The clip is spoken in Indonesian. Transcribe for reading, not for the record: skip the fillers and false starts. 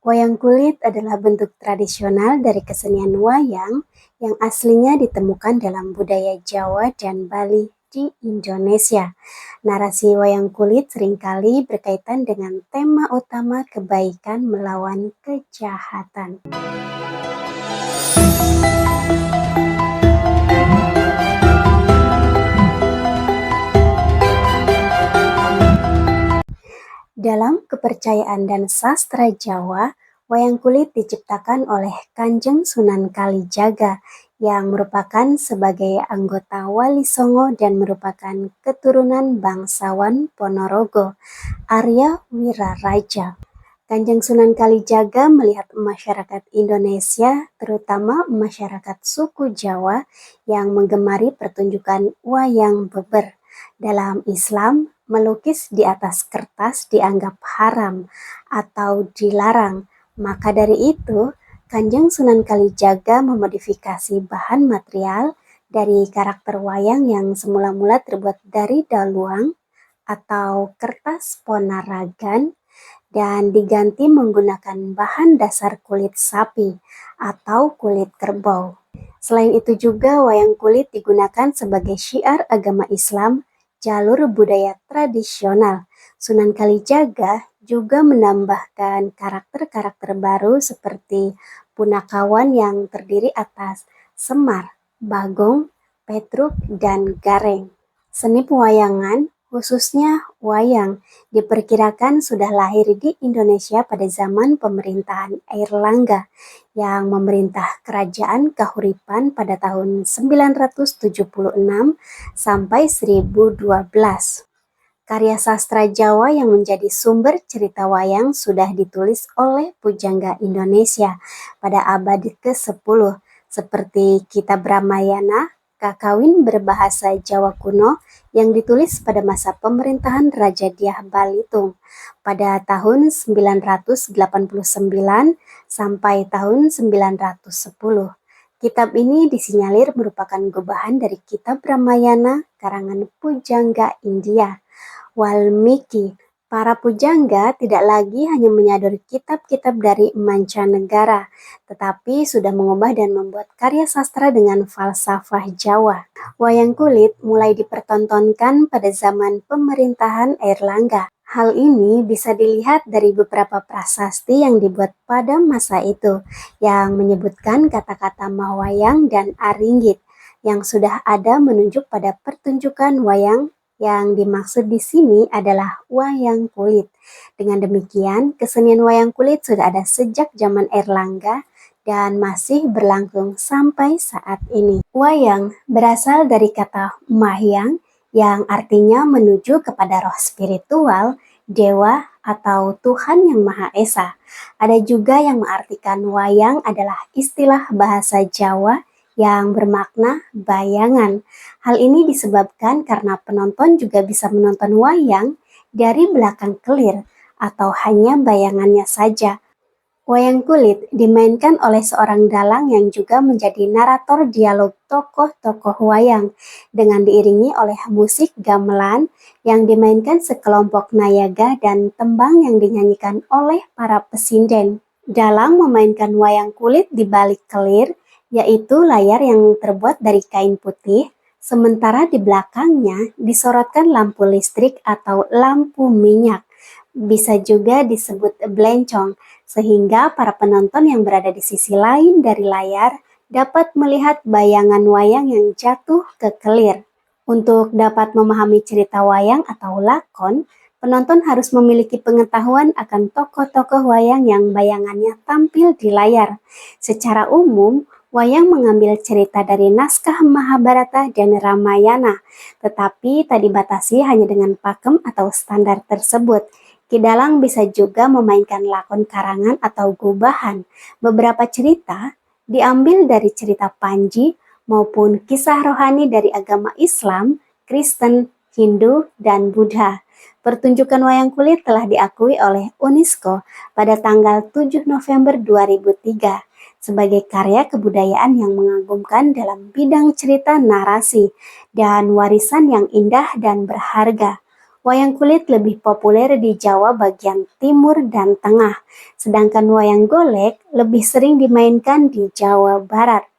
Wayang kulit adalah bentuk tradisional dari kesenian wayang yang aslinya ditemukan dalam budaya Jawa dan Bali di Indonesia. Narasi wayang kulit seringkali berkaitan dengan tema utama kebaikan melawan kejahatan. Dalam kepercayaan dan sastra Jawa, wayang kulit diciptakan oleh Kanjeng Sunan Kalijaga yang merupakan sebagai anggota Wali Songo dan merupakan keturunan bangsawan Ponorogo, Arya Wiraraja. Kanjeng Sunan Kalijaga melihat masyarakat Indonesia, terutama masyarakat suku Jawa, yang menggemari pertunjukan wayang beber. Dalam Islam, melukis di atas kertas dianggap haram atau dilarang. Maka dari itu, Kanjeng Sunan Kalijaga memodifikasi bahan material dari karakter wayang yang semula-mula terbuat dari daluang atau kertas ponaragan dan diganti menggunakan bahan dasar kulit sapi atau kulit kerbau. Selain itu juga wayang kulit digunakan sebagai syiar agama Islam, jalur budaya tradisional. Sunan Kalijaga juga menambahkan karakter-karakter baru seperti punakawan yang terdiri atas Semar, Bagong, Petruk, dan Gareng. Seni pewayangan, khususnya wayang, diperkirakan sudah lahir di Indonesia pada zaman pemerintahan Airlangga yang memerintah Kerajaan Kahuripan pada tahun 976 sampai 1012. Karya sastra Jawa yang menjadi sumber cerita wayang sudah ditulis oleh pujangga Indonesia pada abad ke-10 seperti Kitab Ramayana, Kakawin berbahasa Jawa kuno yang ditulis pada masa pemerintahan Raja Dyah Balitung pada tahun 989 sampai tahun 910. Kitab ini disinyalir merupakan gubahan dari Kitab Ramayana karangan pujangga India. Walmiki, para pujangga tidak lagi hanya menyadari kitab-kitab dari mancanegara, tetapi sudah mengubah dan membuat karya sastra dengan falsafah Jawa. Wayang kulit mulai dipertontonkan pada zaman pemerintahan Airlangga. Hal ini bisa dilihat dari beberapa prasasti yang dibuat pada masa itu, yang menyebutkan kata-kata mawayang dan aringgit, yang sudah ada menunjuk pada pertunjukan wayang. Yang dimaksud di sini adalah wayang kulit. Dengan demikian, kesenian wayang kulit sudah ada sejak zaman Airlangga dan masih berlangsung sampai saat ini. Wayang berasal dari kata mahyang yang artinya menuju kepada roh spiritual, dewa, atau Tuhan Yang Maha Esa. Ada juga yang mengartikan wayang adalah istilah bahasa Jawa yang bermakna bayangan. Hal ini disebabkan karena penonton juga bisa menonton wayang dari belakang kelir atau hanya bayangannya saja. Wayang kulit dimainkan oleh seorang dalang yang juga menjadi narator dialog tokoh-tokoh wayang dengan diiringi oleh musik gamelan yang dimainkan sekelompok nayaga dan tembang yang dinyanyikan oleh para pesinden. Dalang memainkan wayang kulit di balik kelir, yaitu layar yang terbuat dari kain putih, sementara di belakangnya disorotkan lampu listrik atau lampu minyak. Bisa juga disebut blencong, sehingga para penonton yang berada di sisi lain dari layar dapat melihat bayangan wayang yang jatuh ke kelir. Untuk dapat memahami cerita wayang atau lakon, penonton harus memiliki pengetahuan akan tokoh-tokoh wayang yang bayangannya tampil di layar. Secara umum, wayang mengambil cerita dari naskah Mahabharata dan Ramayana, tetapi tak dibatasi hanya dengan pakem atau standar tersebut. Ki dalang bisa juga memainkan lakon karangan atau gubahan. Beberapa cerita diambil dari cerita Panji maupun kisah rohani dari agama Islam, Kristen, Hindu, dan Buddha. Pertunjukan wayang kulit telah diakui oleh UNESCO pada tanggal 7 November 2003 sebagai karya kebudayaan yang mengagumkan dalam bidang cerita narasi dan warisan yang indah dan berharga. Wayang kulit lebih populer di Jawa bagian timur dan tengah, sedangkan wayang golek lebih sering dimainkan di Jawa Barat.